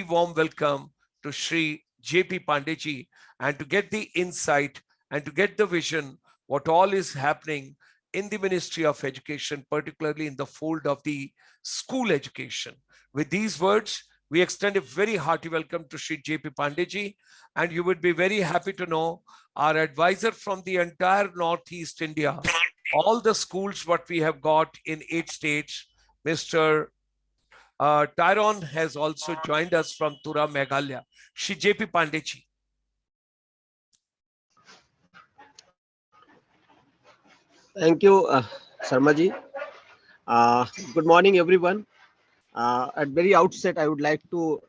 warm welcome to Shri J.P. Pandey ji, and to get the insight and to get the vision what all is happening in the Ministry of Education, particularly in the fold of the school education. With these words, we extend a very hearty welcome to Shri J.P. Pandey ji, and you would be very happy to know our advisor from the entire Northeast India, all the schools what we have got in 8 states, Mr. Tyrone has also joined us from Tura, Meghalaya. Shri J.P. Pandey ji. Thank you, Sharma ji. Good morning, everyone. At very outset, I would like to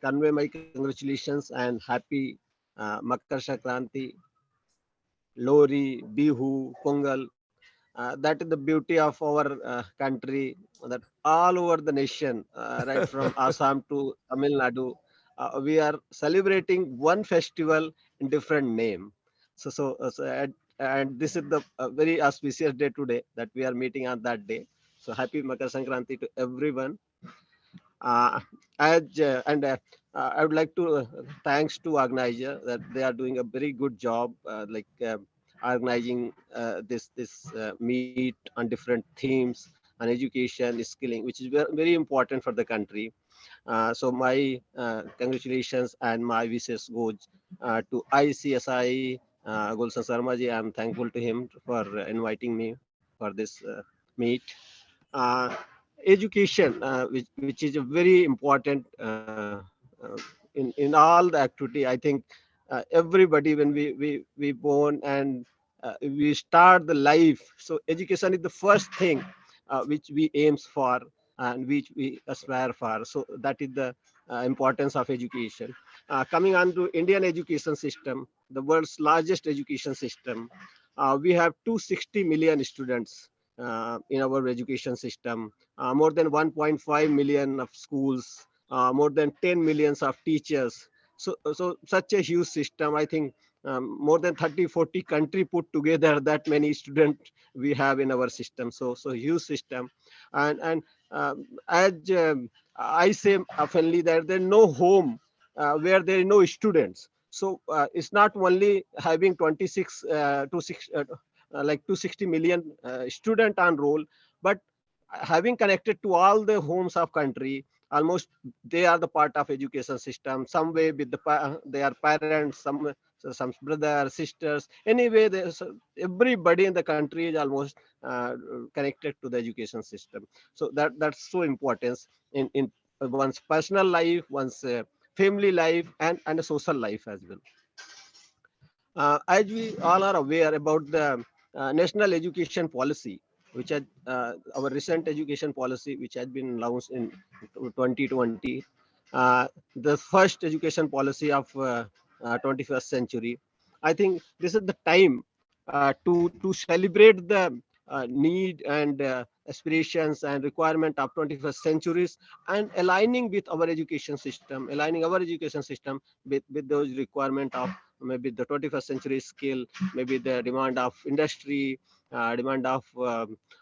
convey my congratulations and happy Makar Sankranti, Lori, Bihu, Pongal. That is the beauty of our country, that all over the nation, right from Assam to Tamil Nadu, we are celebrating one festival in different name. And this is the very auspicious day today that we are meeting on that day. So happy Makar Sankranti to everyone. Uh, as and I would like to thanks to organizer that they are doing a very good job, organizing this meet on different themes on education, skilling, which is very important for the country. So my congratulations and my wishes goes to ICSI Gulshan Sharma ji. I'm thankful to him for inviting me for this meet. uh, Education, which is a very important in all the activity. I think everybody, when we born and we start the life, so education is the first thing which we aims for and which we aspire for. So that is the importance of education. Coming on to Indian education system, the world's largest education system, we have 260 million students in our education system, more than 1.5 million of schools, more than 10 millions of teachers. So such a huge system. I think more than 30-40 country put together, that many students we have in our system. So huge system. And as I say oftenly, that there is no home where there is no students. So it's not only having 26 to 6 like 260 million student on roll, but having connected to all the homes of country, almost they are the part of education system some way with their parents, some brother sisters, anyway everybody in the country is almost connected to the education system. So that's so important in one's personal life, one's family life, and a social life as well. As we all are aware about the national education policy, which had our recent education policy, which has been launched in 2020, the first education policy of 21st century. I think this is the time to celebrate the need and aspirations and requirement of 21st centuries, and aligning our education system with those requirement of maybe the 21st century skill, maybe the demand of industry, demand of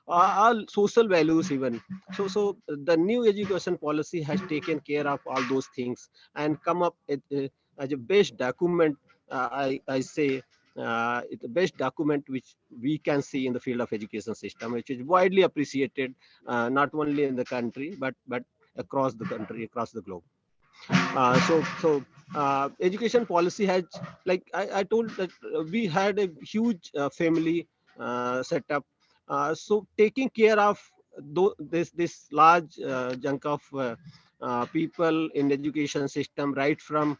all social values even. So the new education policy has taken care of all those things and come up as a best document. I say it's the best document which we can see in the field of education system, which is widely appreciated, not only in the country but across the country, across the globe. Education policy has, like I told that we had a huge family setup. So taking care of this large chunk of people in education system, right from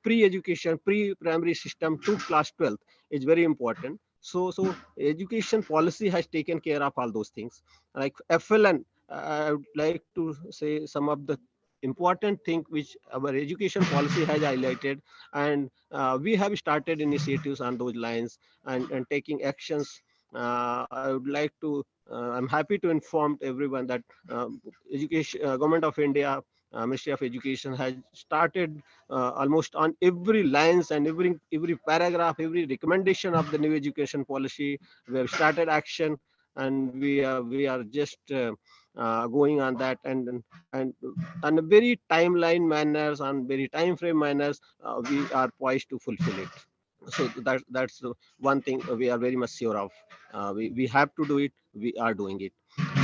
pre-education, pre-primary system to class 12, is very important. So education policy has taken care of all those things. Like FLN, I would like to say some of the important thing which our education policy has highlighted, and we have started initiatives on those lines and taking actions. I would like to I'm happy to inform everyone that education government of India, Ministry of Education has started almost on every lines and every paragraph, every recommendation of the new education policy. We have started action, and we are just going on that, and on a very timeline manners, on very time frame manners, we are poised to fulfill it. So that's the one thing we are very much sure of. We have to do it, we are doing it.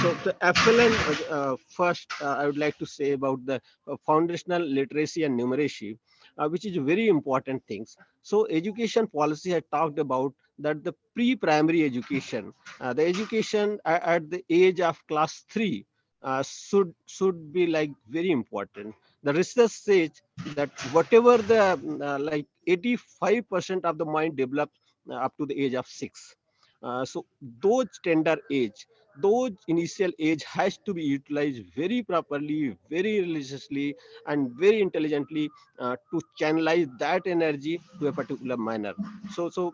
So the FLN, first, I would like to say about the foundational literacy and numeracy, which is very important things. So education policy had talked about that the pre-primary education, the education at the age of class 3, should be like very important. The research says that whatever the like 85% of the mind develops up to the age of 6. So those tender age, those initial age has to be utilized very properly, very religiously, and very intelligently, to channelize that energy to a particular manner. So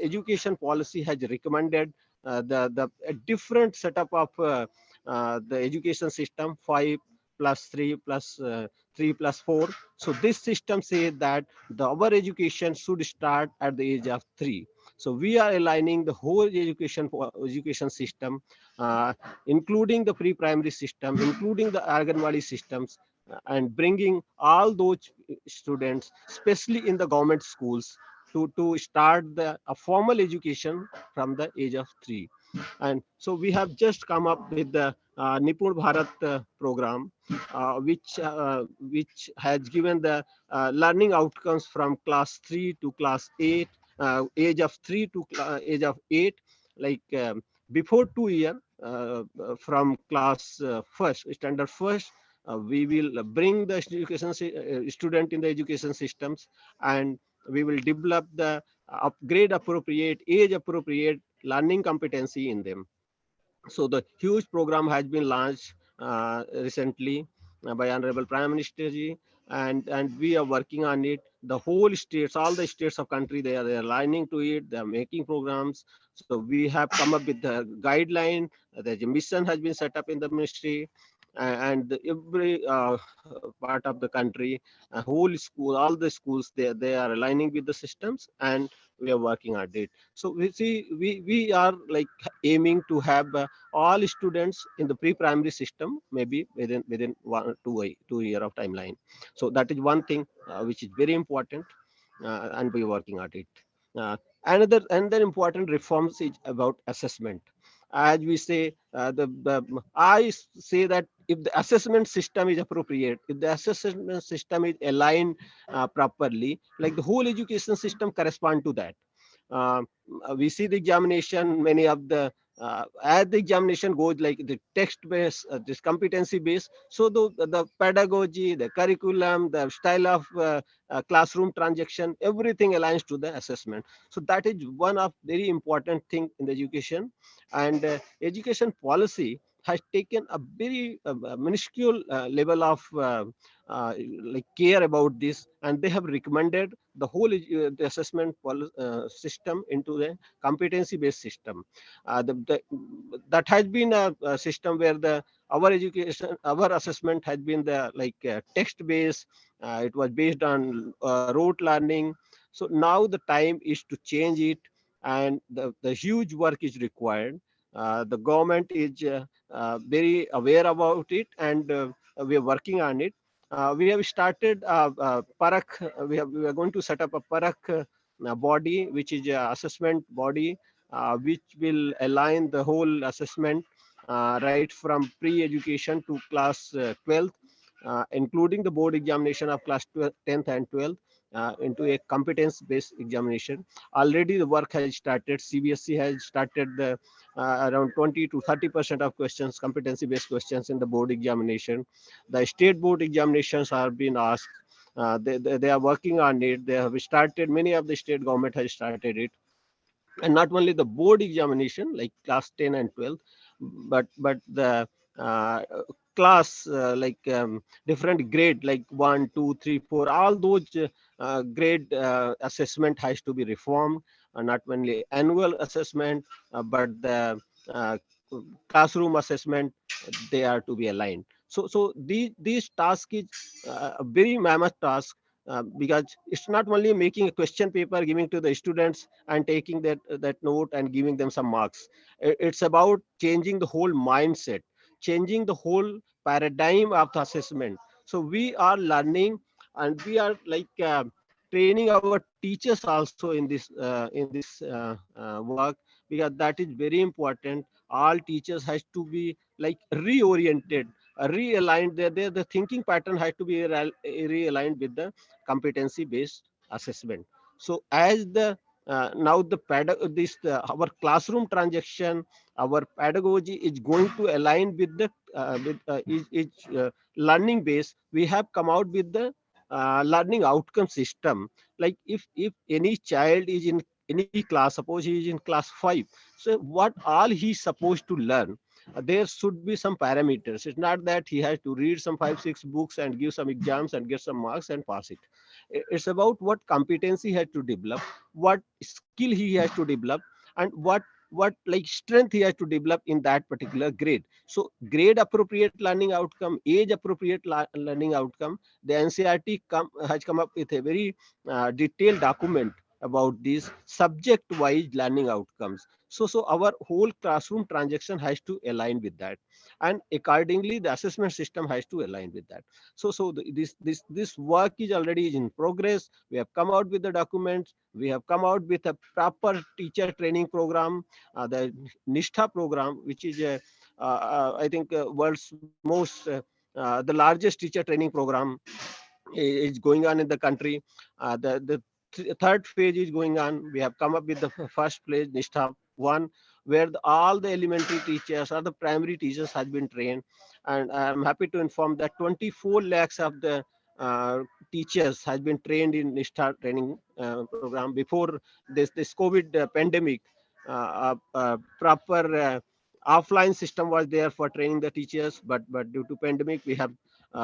education policy has recommended the a different setup of the education system, 5 plus 3 plus 3 plus 4. So this system says that our education should start at the age of 3. So we are aligning the whole education system, including the pre-primary system, including the Anganwadi systems, and bringing all those students, especially in the government schools, to start a formal education from the age of 3. And so we have just come up with the Nipur Bharat program, which has given the learning outcomes from class 3 to class 8, age of 3 to age of 8, like before 2 year, from class first standard first. We will bring the student in the education systems, and we will develop the upgrade appropriate, age appropriate learning competency in them. So the huge program has been launched recently by Honorable Prime Minister ji, and we are working on it. The whole states, all the states of country, they are aligning to it. They are making programs. So we have come up with the guideline. The mission has been set up in the ministry, and every part of the country, whole school, all the schools, they are aligning with the systems, and we are working on it. So we see, we are like aiming to have all students in the pre-primary system, maybe within 1 2 year of timeline. So that is one thing which is very important, and we are working on it. uh, another important reforms is about assessment. As we say, say that if the assessment system is appropriate, if the assessment system is aligned properly, like the whole education system correspond to that. uh, we see the examination, many of the as the examination goes, like the text based, this competency based, so the pedagogy, the curriculum, the style of classroom transaction, everything aligns to the assessment. So that is one of very important thing in the education. And education policy has taken a very minuscule level of like care about this, and they have recommended the whole the assessment system into the competency based system. That has been a system where the our education, our assessment has been the like text based. It was based on rote learning. So now the time is to change it, and the huge work is required. The government is very aware about it, and we are working on it. We have started parak. We are going to set up a parak body, which is a assessment body, which will align the whole assessment right from pre-education to class 12th, including the board examination of class 10th and 12th, into a competence-based examination. Already the work has started. CBSE has started the around 20 to 30% of questions, competency-based questions in the board examination. The state board examinations are being asked. They are working on it. They have started. Many of the state government has started it. And not only the board examination like class 10 and 12, but the uh, class like different grade like 1 2 3 4, all those grade assessment has to be reformed. Not only annual assessment, but the uh, classroom assessment, they are to be aligned. So these task is a very mammoth task, because it's not only making a question paper, giving to the students and taking that note and giving them some marks. It's about changing the whole mindset, changing the whole paradigm of the assessment. So we are learning, and we are like training our teachers also in this work, because that is very important. All teachers has to be like reoriented, realigned. The thinking pattern has to be realigned with the competency based assessment. So as the now the our classroom transaction, our pedagogy is going to align with the each learning base. We have come out with the learning outcome system. Like if any child is in any class, suppose he is in class 5, so what all he is supposed to learn, there should be some parameters. It's not that he has to read some 5 6 books and give some exams and get some marks and pass it. It's about what competency he has to develop, what skill he has to develop, and what like strength he has to develop in that particular grade. So grade appropriate learning outcome, age appropriate learning outcome. The ncrt has come up with a very detailed document about these subject wise learning outcomes. So our whole classroom transaction has to align with that, and accordingly the assessment system has to align with that. This work is already in progress. We have come out with the documents, we have come out with a proper teacher training program, the nishtha program, which is I think world's most the largest teacher training program is going on in the country. The third phase is going on. We have come up with the first phase, Nishtha 1, where all the elementary teachers or the primary teachers has been trained. And I'm happy to inform that 24 lakhs of the teachers has been trained in Nishtha training program. Before this COVID pandemic, proper offline system was there for training the teachers, but due to pandemic, we have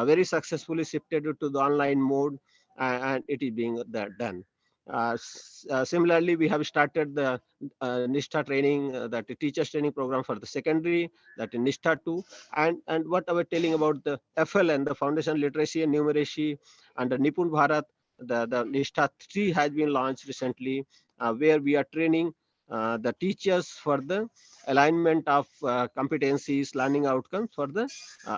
very successfully shifted it to the online mode, and it is being done. Similarly, we have started the Nishtha training, that teachers training program for the secondary, that is Nishtha 2. And what I was telling about the FLN, the Foundation Literacy and Numeracy, and the Nipun Bharat, the Nishtha 3 has been launched recently, where we are training the teachers for the alignment of competencies, learning outcomes for the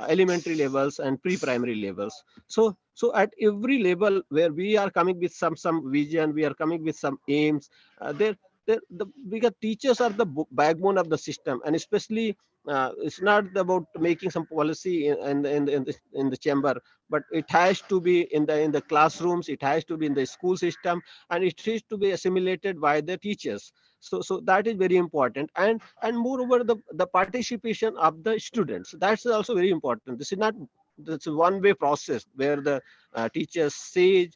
elementary levels and pre-primary levels. So at every level where we are coming with some vision, we are coming with some aims. Because teachers are the backbone of the system, and especially it's not about making some policy in the chamber, but it has to be in the classrooms, it has to be in the school system, and it has to be assimilated by the teachers. So that is very important, and moreover the participation of the students, that's also very important. This is not, it's a one way process where the teachers say,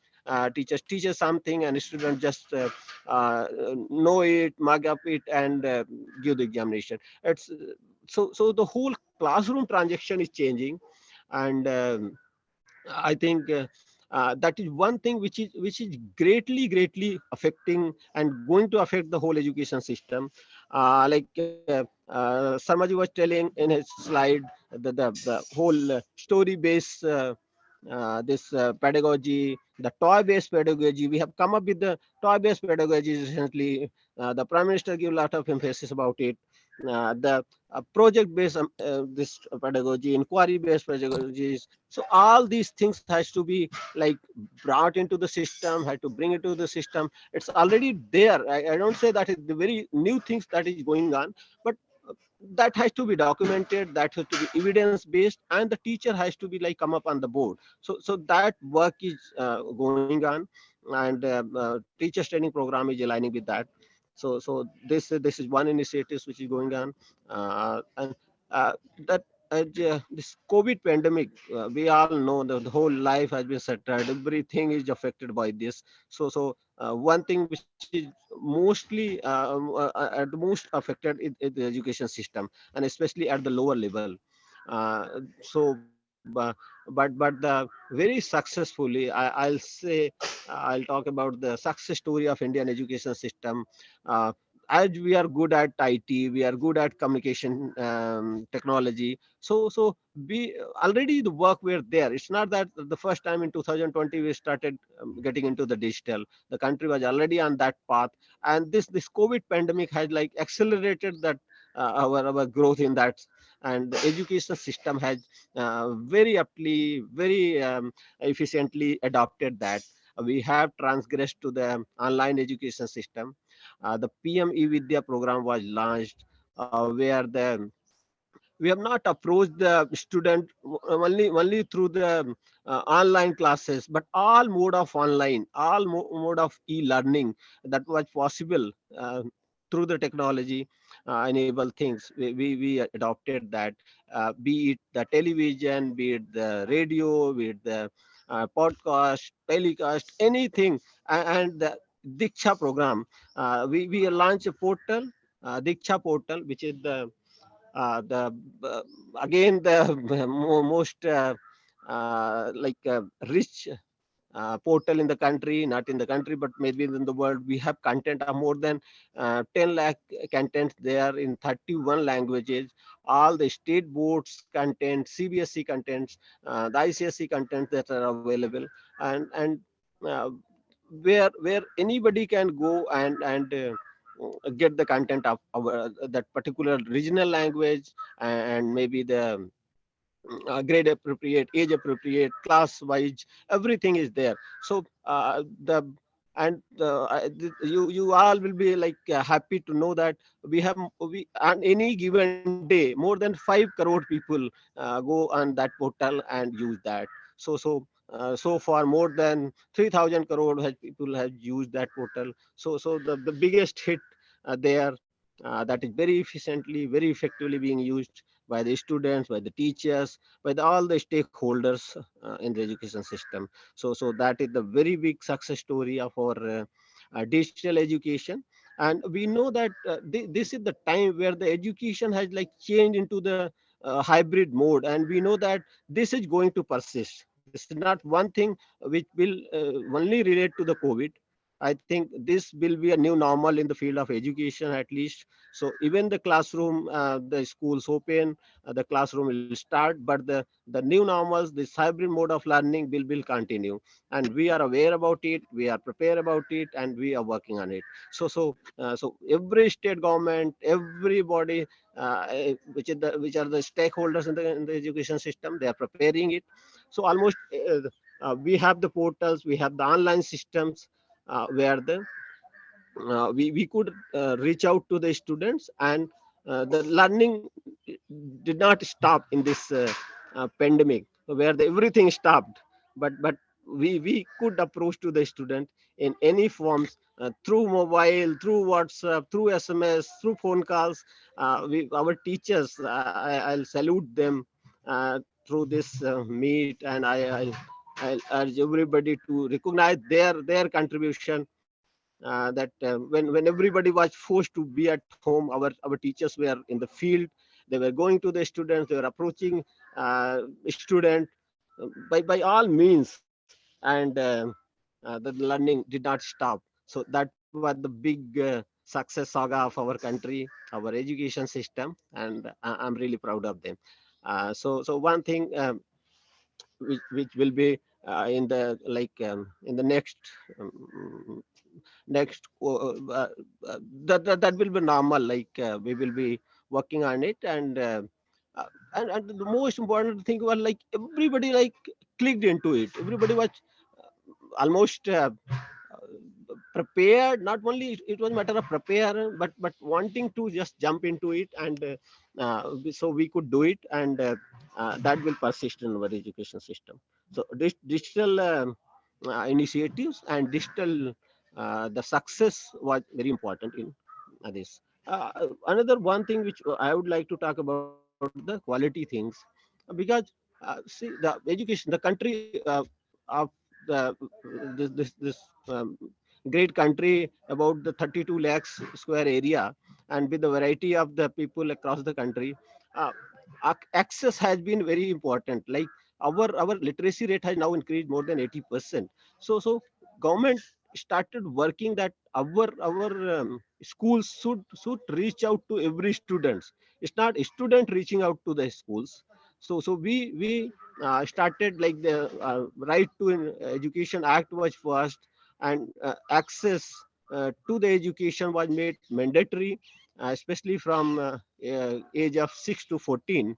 teachers teach us something and students just know it, mug up it, and give the examination. It's so the whole classroom transaction is changing. And I think that is one thing which is greatly affecting and going to affect the whole education system. Sarmaji was telling in his slide, the whole story based this pedagogy, the toy based pedagogy. We have come up with the toy based pedagogy recently. The Prime Minister gave a lot of emphasis about it. The project based this pedagogy, inquiry based pedagogies. So all these things has to be like brought into the system, had to bring it to the system. It's already there. I don't say that it's the very new things that is going on, but that has to be documented, that has to be evidence based, and the teacher has to be like come up on the board. So that work is going on, and teachers training program is aligning with that. So this is one initiative which is going on. And that this COVID pandemic, we all know the whole life has been shattered. Everything is affected by this. So one thing which is mostly at the most affected is the education system, and especially at the lower level. Uh, so bu- but but the very successfully, I'll say, I'll talk about the success story of Indian education system. uh, as we are good at IT, we are good at communication technology. So we already the work were there. It's not that the first time in 2020 we started getting into the digital. The country was already on that path, and this COVID pandemic has like accelerated that our growth in that. And the education system has very aptly, very efficiently adopted that. We have transgressed to the online education system. The PM e-Vidya program was launched, where the we have not approached the student only through the online classes, but all mode of online, all mode of e-learning that was possible through the technology enable things. We adopted that, be it the television, be it the radio, be it the podcast, telecast, anything. And the Diksha program, we launched a portal, Diksha portal, which is the again the most like rich portal in the country, not in the country, but maybe in the world. We have content of more than 10 lakh contents there in 31 languages, all the state boards content, CBSE contents, the ICSE contents that are available. And uh, where anybody can go and get the content of our, that particular regional language, and maybe the grade appropriate, age appropriate, class wise, everything is there. So the and you all will be like happy to know that we on any given day more than 5 crore people go on that portal and use that. So far more than 3,000 crore has people have used that portal. So the biggest hit there, that is very efficiently, very effectively being used by the students, by the teachers, by all the stakeholders in the education system. So that is the very big success story of our digital education. And we know that this is the time where the education has like changed into the hybrid mode, and we know that this is going to persist. This is not one thing which will only relate to the COVID. I think this will be a new normal in the field of education at least. So even the classroom, the schools open, the classroom will start, but the new normals, this hybrid mode of learning will continue, and we are aware about it, we are prepared about it, and we are working on it. So every state government, everybody, which are the stakeholders in the education system, they are preparing it. So almost we have the portals, we have the online systems where we could reach out to the students, and the learning did not stop in this pandemic where everything stopped. But we could approach to the student in any forms, through mobile, through WhatsApp, through SMS, through phone calls. Our teachers, I'll salute them through this meet, and I'll urge everybody to recognize their contribution, that when everybody was forced to be at home, our teachers were in the field. They were going to the students, they were approaching student by all means. And the learning did not stop. So that was the big success saga of our country, our education system, and I'm really proud of them. So one thing which will be in the in the next that will be normal, we will be working on it. And the most important thing was like everybody like clicked into it. Everybody was almost prepared. Not only it was a matter of prepare, but wanting to just jump into it. And so we could do it, and that will persist in our education system. So this digital initiatives and digital, the success was very important in this. Another one thing which I would like to talk about, the quality things. Because see, the education, the country of the this great country, about the 32 lakhs square area, and with the variety of the people across the country, uh, access has been very important. Like our literacy rate has now increased more than 80%. So government started working that our schools should reach out to every students. It's not a student reaching out to the schools. So we started like the right to education act was first, and access to the education was made mandatory. especially from age of 6 to 14.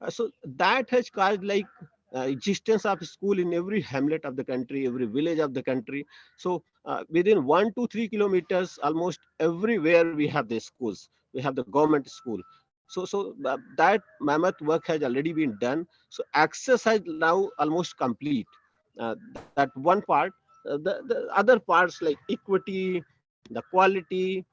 So that has caused like existence of school in every hamlet of the country, every village of the country. So within 1 to 3 kilometers, almost everywhere we have the schools. We have the government school. So that mammoth work has already been done. So access has now almost complete. That one part. The other parts like equity, the quality,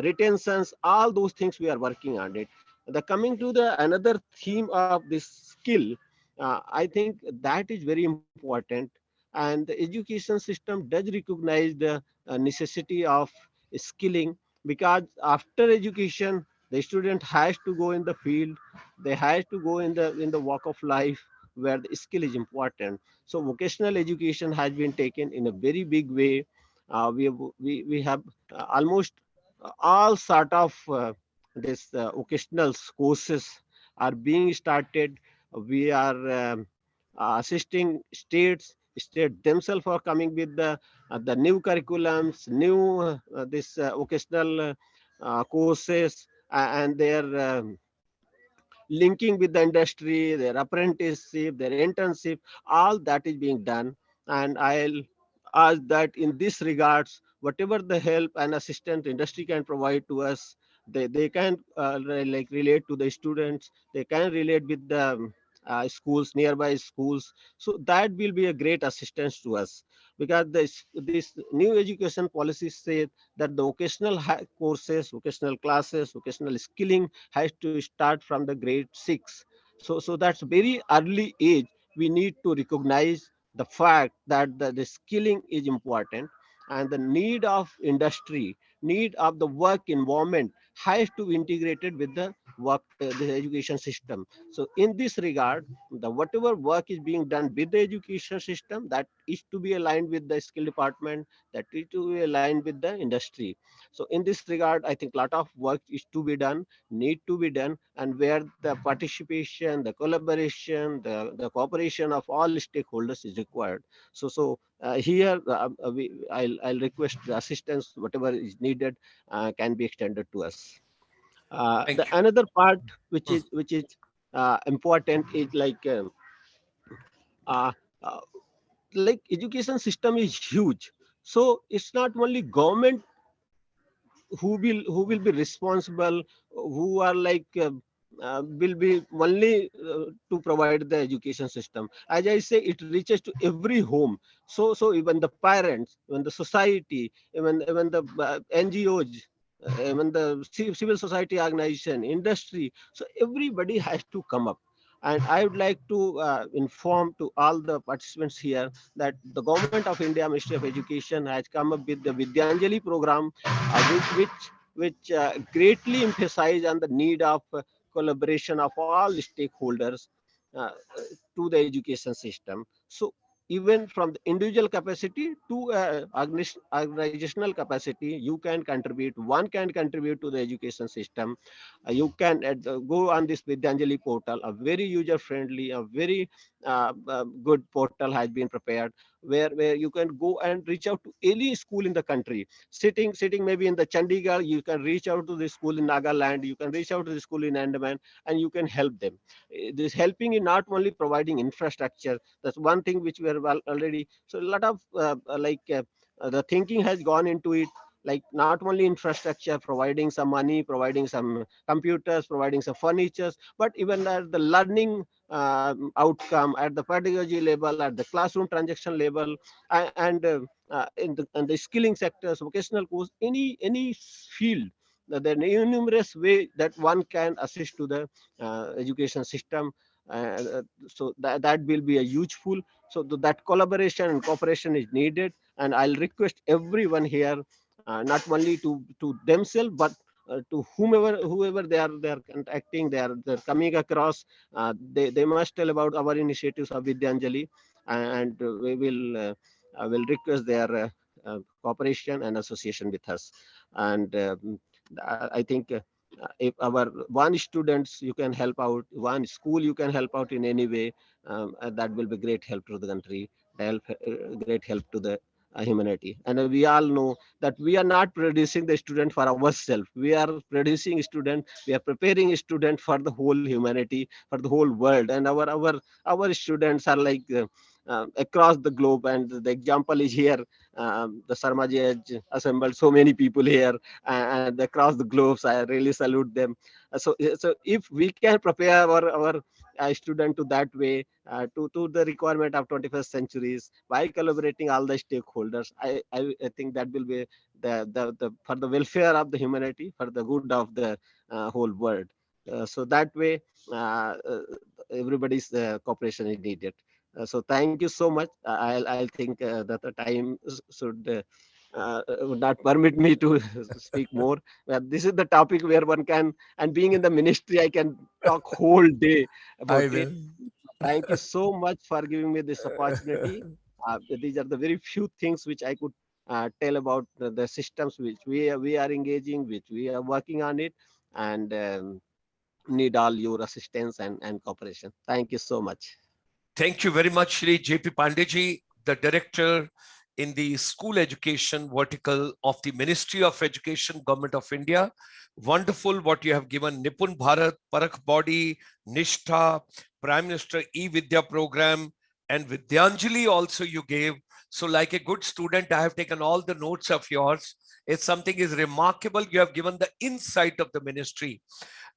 retentions, all those things we are working on it. The coming to the another theme of this skill, I think that is very important, and the education system does recognize the necessity of skilling, because after education the student has to go in the field, they has to go in the walk of life where the skill is important. So vocational education has been taken in a very big way. We have almost all sort of this vocational courses are being started. We are assisting state themselves for coming with the new curriculums, new this vocational courses, and their linking with the industry, their apprenticeship, their internship, all that is being done. And I'll ask that in this regards, whatever the help and assistance industry can provide to us, they can like relate to the students, they can relate with the schools, nearby schools. So that will be a great assistance to us, because this new education policy says that the vocational courses, vocational classes, vocational skilling has to start from the grade 6. So that's very early age. We need to recognize the fact that the skilling is important, and the need of industry, need of the work environment has to be integrated with the work, the education system. So in this regard, the whatever work is being done with the education system, that is to be aligned with the skill department, that is to be aligned with the industry. So in this regard, I think a lot of work is to be done, need to be done, and where the participation, the collaboration, the cooperation of all stakeholders is required. So here I'll request the assistance, whatever is needed can be extended to us. The Thank you. another part Mm. which is important is uh, uh, like education system is huge. So it's not only government who will be responsible, who are will be only to provide the education system. As I say, it reaches to every home. So even the parents, even the society, even the NGOs, even the civil society organization, industry, so everybody has to come up. And I would like to inform to all the participants here that the government of India, Ministry of Education, has come up with the Vidyanjali program, which greatly emphasize on the need of collaboration of all stakeholders uh, to the education system. So even from the individual capacity to organizational capacity, you can contribute. One can contribute to the education system. You can go on this Vidyanjali portal, a very user friendly, a very good portal has been prepared, where you can go and reach out to any school in the country. Sitting maybe in the Chandigarh, you can reach out to the school in Nagaland, you can reach out to the school in Andaman, and you can help them. This helping is not only providing infrastructure. That's one thing which we are already. So a lot of the thinking has gone into it. Like not only infrastructure, providing some money, providing some computers, providing some furnitures, but even at the learning outcome, at the pedagogy level, at the classroom transaction level, and the skilling sectors, vocational course, any field. There are numerous way that one can assist to the education system. So that will be a useful. So that collaboration and cooperation is needed, and I'll request everyone here, not only to themselves, but to whoever they are contacting, they're coming across. They must tell about our initiatives of Vidyanjali, and will request their cooperation and association with us. And I think if our one students you can help out, one school you can help out in any way, that will be great help to the country, help great help to the humanity. And we all know that we are not producing the student for ourselves. We are producing student. We are preparing a student for the whole humanity, for the whole world. And our students are like across the globe. And the example is here. The Sarmaji has assembled so many people here and across the globe. So I really salute them. So if we can prepare our student to that way, to the requirement of 21st centuries by collaborating all the stakeholders, I think that will be the for the welfare of the humanity, for the good of the whole world. So that way, everybody's cooperation is needed. So thank you so much. I'll think that the time should would not permit me to speak more. But this is the topic where one can, and being in the ministry, I can talk whole day about I it. will. Thank you so much for giving me this opportunity. These are the very few things which I could tell about the systems which we are engaging, which we are working on it, and need all your assistance and cooperation. Thank you so much. Thank you very much, Shri J.P. Pandey, the director in the school education vertical of the Ministry of Education, Government of India. Wonderful what you have given. Nipun Bharat, Parakh Body, Nishtha, Prime Minister E-Vidya program, and Vidyanjali also you gave. So like a good student, I have taken all the notes of yours. It's something is remarkable. You have given the insight of the ministry.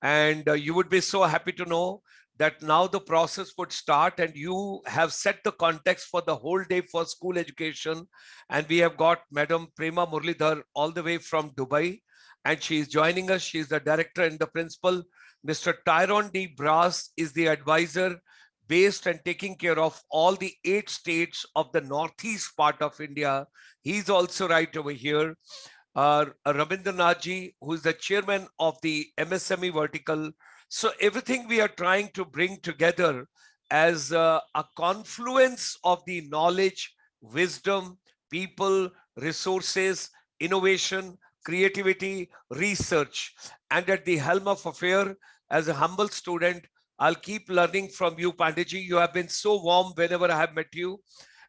And you would be so happy to know that now the process would start, and you have set the context for the whole day for school education. And we have got Madam Prema Murlidhar all the way from Dubai, and she is joining us. She is the director and the principal. Mr. Tyrone D. Brass is the advisor based and taking care of all the 8 states of the northeast part of India. He's also right over here. Rabindranath ji, who is the chairman of the MSME vertical. So everything we are trying to bring together as a confluence of the knowledge, wisdom, people, resources, innovation, creativity, research. And at the helm of affair, as a humble student, I'll keep learning from you, Pandeyji. You have been so warm whenever I have met you.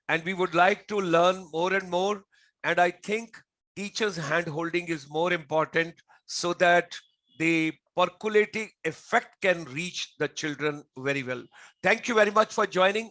And we would like to learn more and more. And I think teachers' hand holding is more important so that the percolating effect can reach the children very well. Thank you very much for joining.